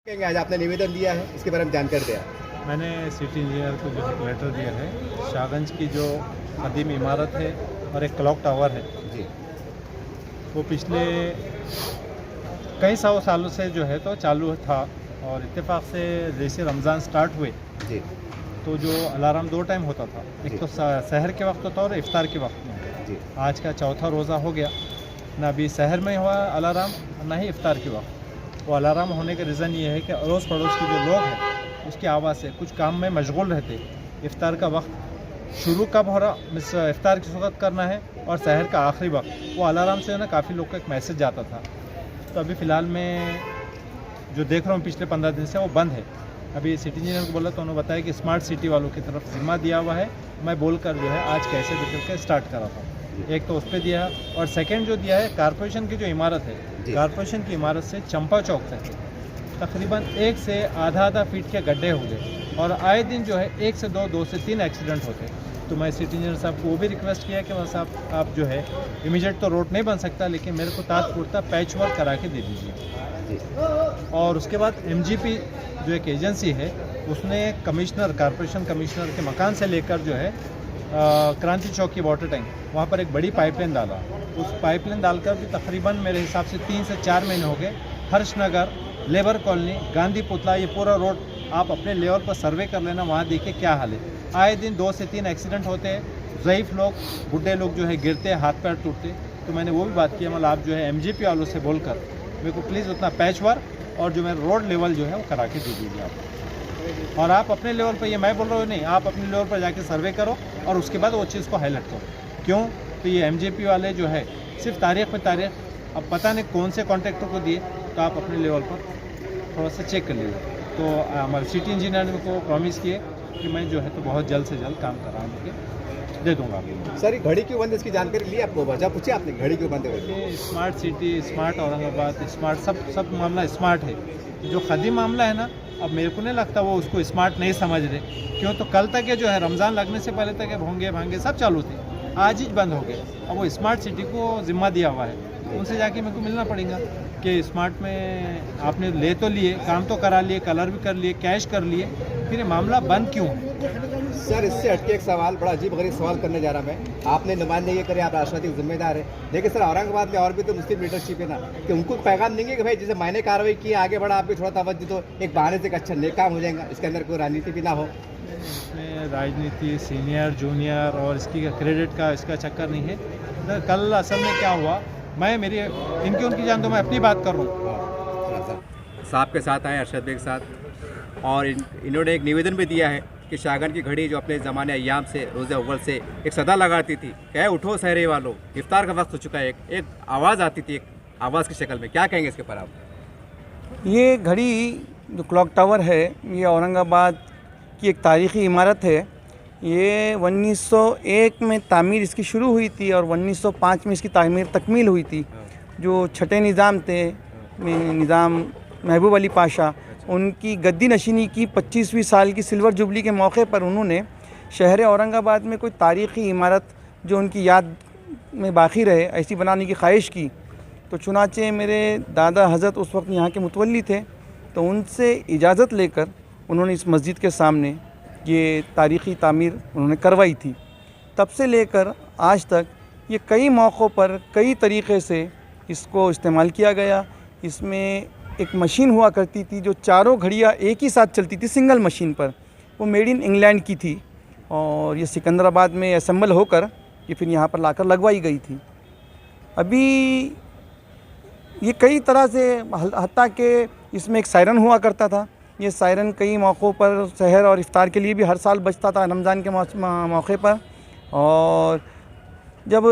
कहेंगे आज आपने निवेदन दिया है, इसके बारे में जानकारी दिया। मैंने सिटी इंजीनियर को जो एक लेटर दिया है, शाहगंज की जो कदीम इमारत है और एक क्लॉक टावर है जी वो पिछले कई सालों से जो है तो चालू था। और इत्तेफाक से जैसे रमज़ान स्टार्ट हुए जी तो जो अलार्म 2 टाइम होता था, जी। एक तो सहर के वक्त होता और इफ्तार के वक्त में। जी आज का चौथा रोज़ा हो गया, ना अभी सहर में हुआ अलार्म ना ही इफ्तार के वक्त। वो अलार्म होने का रीज़न ये है कि अड़ोस पड़ोस के जो लोग हैं उसकी आवाज़ से कुछ काम में मशगूल रहते। इफ्तार का वक्त शुरू कब हो रहा, इफ्तार किस वक्त करना है और सहर का आखिरी वक्त, वो अलार्म से ना काफ़ी लोग का एक मैसेज जाता था। तो अभी फ़िलहाल मैं जो देख रहा हूँ पिछले 15 दिन से वो बंद है। अभी सिटी इंजीनियर को बोला तो उन्होंने बताया कि स्मार्ट सिटी वालों की तरफ जिम्मा दिया हुआ है। मैं बोलकर जो है आज कैसे निकल के स्टार्ट करा था। एक तो उस पर दिया है और सेकंड जो दिया है कारपोरेशन की जो इमारत है, कारपोरेशन की इमारत से चंपा चौक तक तकरीबन 1 से आधा फीट के गड्ढे हो गए और आए दिन जो है 1 से 2 से 3 एक्सीडेंट होते। तो मैं सिटी इंजीनियर साहब को वो भी रिक्वेस्ट किया कि बस आप जो है इमीडिएट तो रोड नहीं बन सकता, लेकिन मेरे को तात्पुरता पैच वर्क करा के दे दीजिए। और उसके बाद MGP जो एक एजेंसी है उसने कमिश्नर, कारपोरेशन कमिश्नर के मकान से लेकर जो है क्रांति चौक की वाटर टैंक, वहाँ पर एक बड़ी पाइपलाइन डाला। उस पाइपलाइन डालकर भी तकरीबन मेरे हिसाब से 3 से 4 महीने हो गए। हर्षनगर, लेबर कॉलोनी, गांधी पुतला, ये पूरा रोड आप अपने लेवल पर सर्वे कर लेना, वहाँ देखिए क्या हाल है। आए दिन 2 से 3 एक्सीडेंट होते हैं, ज़ईफ़ लोग, बुढ़े लोग जो है गिरते, हाथ पैर टूटते। तो मैंने वो भी बात की, मतलब आप जो है MGP वालों से बोलकर मेरे को प्लीज़ उतना पैच वर्क और जो मेरा रोड लेवल जो है वो करा के दे दीजिए आप। और आप अपने लेवल पर, ये मैं बोल रहा हूँ नहीं, आप अपने लेवल पर जाके सर्वे करो और उसके बाद वो चीज़ को हाईलाइट करो। क्यों? तो ये MGP वाले जो है सिर्फ तारीख पे तारीख, अब पता नहीं कौन से कॉन्ट्रैक्टर को दिए, तो आप अपने लेवल पर थोड़ा सा चेक कर लीजिए। तो हमारे सिटी इंजीनियर को प्रॉमिस किए कि मैं जो है तो बहुत जल्द से जल्द काम कराने के दे दूँगा। सर, ये घड़ी क्यों बंद है, इसकी जानकारी ली आपको? वजह पूछी आपने, घड़ी क्यों बंद है? ये smart city, smart Aurangabad, smart सब मामला स्मार्ट है। जो खदी मामला है ना, अब मेरे को नहीं लगता वो उसको स्मार्ट नहीं समझ रहे। क्यों? तो कल तक ये जो है रमज़ान लगने से पहले तक ये भोंगे भांगे सब चालू थे, आज ही बंद हो गए। अब वो स्मार्ट सिटी को जिम्मा दिया हुआ है, उनसे जाके मेरे को मिलना पड़ेगा कि स्मार्ट में आपने ले तो लिए, काम तो करा लिए, कलर भी कर लिए, कैश कर लिए, फिर ये मामला बंद क्यों है? सर, इससे हटके एक सवाल, बड़ा अजीब गरीब सवाल करने जा रहा मैं। आपने नुमाइंदगी करे, आप राष्ट्रपति जिम्मेदार है, लेकिन सर औरंगाबाद में और भी तो मुस्लिम लीडरशिप है ना, कि उनको पैगाम देंगे कि भाई जैसे मैंने कार्रवाई की, आगे बढ़ा, आप भी थोड़ा तवज्जो दो, एक बहाने से एक अच्छा नेक काम हो जाएगा, इसके अंदर कोई राजनीति भी ना हो। इसमें राजनीति, सीनियर जूनियर और इसकी क्रेडिट का इसका चक्कर नहीं है। कल असल में क्या हुआ, मैं मेरी इनकी उनकी जान दो, मैं अपनी बात कर रहा हूँ। साहब के साथ आए, अरशद बेग के साथ, और इन्होंने एक निवेदन भी दिया है कि शाहगंज की घड़ी जो अपने ज़माने अय्याम से, रोज़े अव्वल से एक सदा लगाती थी, क्या उठो सहरे वालों, इफ्तार का वक्त हो चुका है, एक आवाज़ आती थी, एक आवाज़ की शक्ल में। क्या कहेंगे इसके ऊपर आप? ये घड़ी जो क्लॉक टावर है, ये औरंगाबाद की एक तारीख़ी इमारत है। ये 1901 में तामीर इसकी शुरू हुई थी और 1905 में इसकी तामीर तकमील हुई थी। जो छठे निज़ाम थे, निज़ाम महबूब अली पाशा, उनकी गद्दी नशीनी की 25वीं साल की सिल्वर जुबली के मौके पर उन्होंने शहर औरंगाबाद में कोई तारीख़ी इमारत जो उनकी याद में बाकी रहे, ऐसी बनाने की ख्वाहिश की। तो चुनाचे मेरे दादा हज़रत उस वक्त यहाँ के मुतवल्ली थे, तो उनसे इजाज़त लेकर उन्होंने इस मस्जिद के सामने ये तारीख़ी तामीर उन्होंने करवाई थी। तब से लेकर आज तक ये कई मौक़ों पर कई तरीक़े से इसको इस्तेमाल किया गया। इसमें एक मशीन हुआ करती थी जो चारों घड़ियाँ एक ही साथ चलती थी सिंगल मशीन पर, वो मेड इन इंग्लैंड की थी और ये सिकंदराबाद में असेंबल होकर ये फिर यहाँ पर लाकर लगवाई गई थी। अभी ये कई तरह से, हत्ता कि इसमें एक सायरन हुआ करता था। ये सायरन कई मौक़ों पर सहर और इफ्तार के लिए भी हर साल बजता था रमज़ान के मौके पर। और जब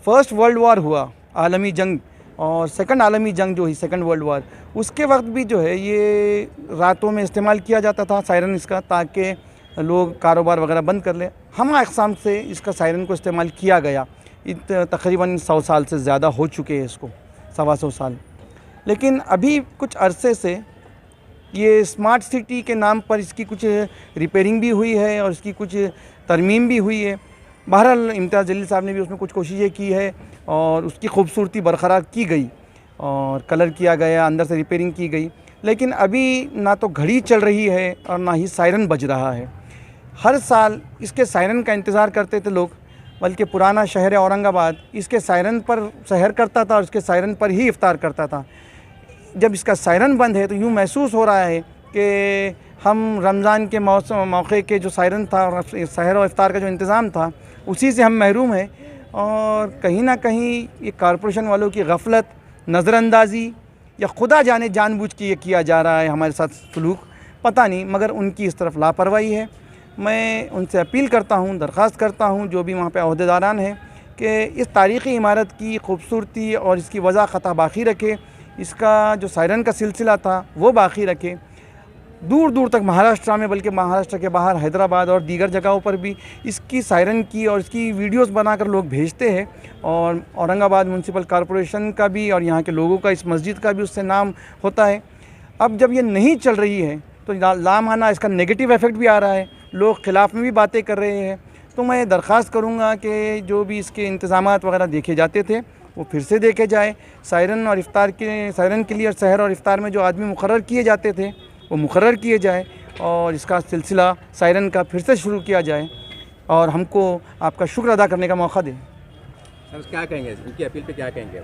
फर्स्ट वर्ल्ड वार हुआ, आलमी जंग, और सेकंड आलमी जंग जो हुई, सेकंड वर्ल्ड वार, उसके वक्त भी जो है ये रातों में इस्तेमाल किया जाता था सायरन इसका, ताकि लोग कारोबार वगैरह बंद कर लें। हम अक़साम से इसका सायरन को इस्तेमाल किया गया। तकरीबन 100 साल से ज़्यादा हो चुके हैं इसको, 125 साल। लेकिन अभी कुछ अरसे से ये स्मार्ट सिटी के नाम पर इसकी कुछ रिपेयरिंग भी हुई है और इसकी कुछ तरमीम भी हुई है। बहरहाल इम्तियाज़ जलील साहब ने भी उसमें कुछ कोशिशें की है और उसकी खूबसूरती बरकरार की गई और कलर किया गया, अंदर से रिपेयरिंग की गई। लेकिन अभी ना तो घड़ी चल रही है और ना ही सायरन बज रहा है। हर साल इसके सायरन का इंतज़ार करते थे लोग, बल्कि पुराना शहर है औरंगाबाद इसके सायरन पर सहर करता था और इसके सायरन पर ही इफ्तार करता था। जब इसका सायरन बंद है तो यूँ महसूस हो रहा है कि हम रमज़ान के मौके के जो सायरन था और सहर और इफ्तार का जो इंतज़ाम था उसी से हम महरूम हैं। और कहीं ना कहीं ये कॉरपोरेशन वालों की गफलत, नज़रअंदाज़ी या खुदा जाने जानबूझ के ये किया जा रहा है हमारे साथ सलूक, पता नहीं, मगर उनकी इस तरफ लापरवाही है। मैं उनसे अपील करता हूँ, दरख्वास्त करता हूँ जो भी वहाँ पे अहदेदारान हैं कि इस तारीख़ी इमारत की खूबसूरती और इसकी वज़ाख़त बाक़ी रखे, इसका जो सायरन का सिलसिला था वो बाक़ी रखे। दूर दूर तक महाराष्ट्र में, बल्कि महाराष्ट्र के बाहर हैदराबाद और दीगर जगहों पर भी इसकी सायरन की और इसकी वीडियोस बनाकर लोग भेजते हैं। और औरंगाबाद म्यूनसिपल कॉरपोरेशन का भी और यहाँ के लोगों का, इस मस्जिद का भी उससे नाम होता है। अब जब ये नहीं चल रही है तो लामाना इसका नेगेटिव इफ़ेक्ट भी आ रहा है, लोग ख़िलाफ़ में भी बातें कर रहे हैं। तो मैं दरख्वास्त करूँगा कि जो भी इसके इंतज़ामात वगैरह देखे जाते थे वो फिर से देखे जाए। सायरन और इफ्तार के, सायरन के लिए और सहर और इफ्तार में जो आदमी मुकर्रर किए जाते थे वो मुकर्रर किए जाए और इसका सिलसिला सायरन का फिर से शुरू किया जाए और हमको आपका शुक्र अदा करने का मौका दें। सर क्या कहेंगे, उनकी अपील पे क्या कहेंगे?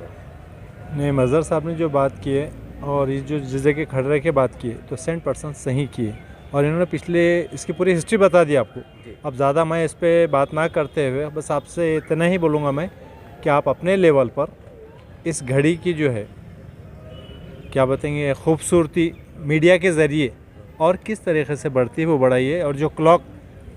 नहीं, मज़हर साहब ने जो बात की है और ये जो जिस जगह खड़े रह के बात की है तो 100% सही की है और इन्होंने पिछले इसकी पूरी हिस्ट्री बता दी आपको। अब ज़्यादा मैं इस पर बात ना करते हुए बस आपसे इतना ही बोलूँगा मैं कि आप अपने लेवल पर इस घड़ी की जो है क्या बताएंगे खूबसूरती मीडिया के ज़रिए और किस तरीके से बढ़ती है वो बढ़ाइए। और जो क्लॉक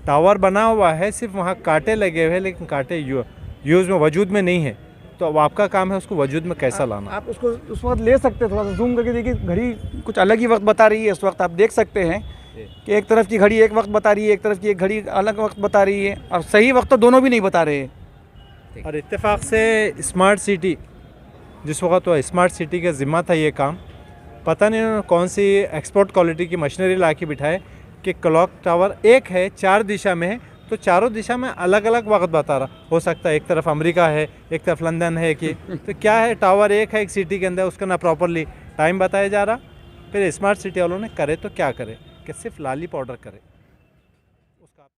टावर बना हुआ है सिर्फ वहाँ कांटे लगे हुए हैं, लेकिन कांटे यूज़ में वजूद में नहीं है, तो अब आपका काम है उसको वजूद में कैसा लाना। आप उसको उस वक्त ले सकते हैं, थोड़ा सा जूम करके देखिए, घड़ी कुछ अलग ही वक्त बता रही है इस वक्त। आप देख सकते हैं कि एक तरफ की घड़ी एक वक्त बता रही है, एक तरफ की एक घड़ी अलग वक्त बता रही है और सही वक्त तो दोनों भी नहीं बता रहे हैं। और इत्तेफाक से स्मार्ट सिटी जिस वक्त तो स्मार्ट सिटी का ज़िम्मा था ये काम, पता नहीं उन्होंने कौन सी एक्सपोर्ट क्वालिटी की मशीनरी ला के बिठाए कि क्लॉक टावर एक है, 4 दिशा में है, तो चारों दिशा में अलग अलग वक्त बता रहा। हो सकता है एक तरफ अमेरिका है, एक तरफ लंदन है कि तो क्या है, टावर एक है एक सिटी के अंदर, उसका ना प्रॉपरली टाइम बताया जा रहा। फिर स्मार्ट सिटी वालों ने करे तो क्या करे कि सिर्फ लाली पाउडर करे।